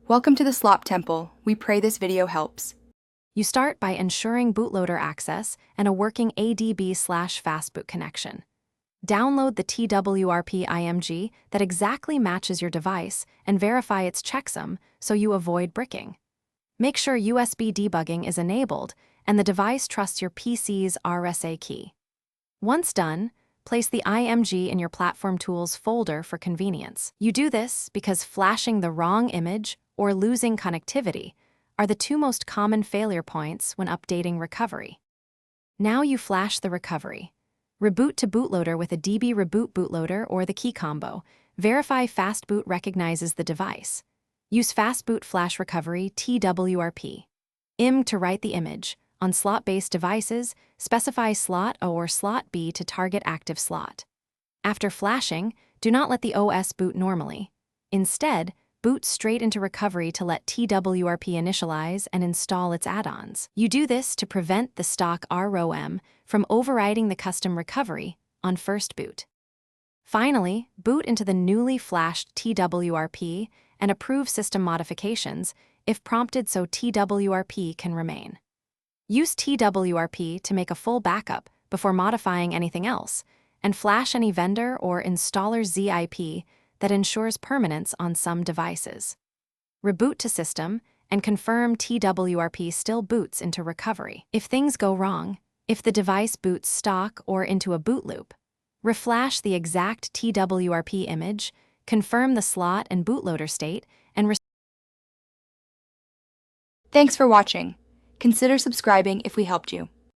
Welcome to the Slop Temple. We pray this video helps. You start by ensuring bootloader access and a working ADB/fastboot connection. Download the Twrp IMG that exactly matches your device and verify its checksum so you avoid bricking. Make sure USB debugging is enabled and the device trusts your PC's RSA key. Once done, place the IMG in your Platform Tools folder for convenience. You do this because flashing the wrong image or losing connectivity are the two most common failure points when updating recovery. Now you flash the recovery. Reboot to bootloader with a DB reboot bootloader or the key combo. Verify fastboot recognizes the device. Use fastboot flash recovery TWRP. To write the image. On slot-based devices, specify slot A or slot B to target active slot. After flashing, do not let the OS boot normally. Instead, boot straight into recovery to let TWRP initialize and install its add-ons. You do this to prevent the stock ROM from overriding the custom recovery on first boot. Finally, boot into the newly flashed TWRP and approve system modifications if prompted so TWRP can remain. Use TWRP to make a full backup before modifying anything else, and flash any vendor or installer ZIP that ensures permanence on some devices. Reboot to system and confirm TWRP still boots into recovery. If things go wrong, if the device boots stock or into a boot loop, reflash the exact TWRP image, confirm the slot and bootloader state, and Thanks for watching. Consider subscribing if we helped you.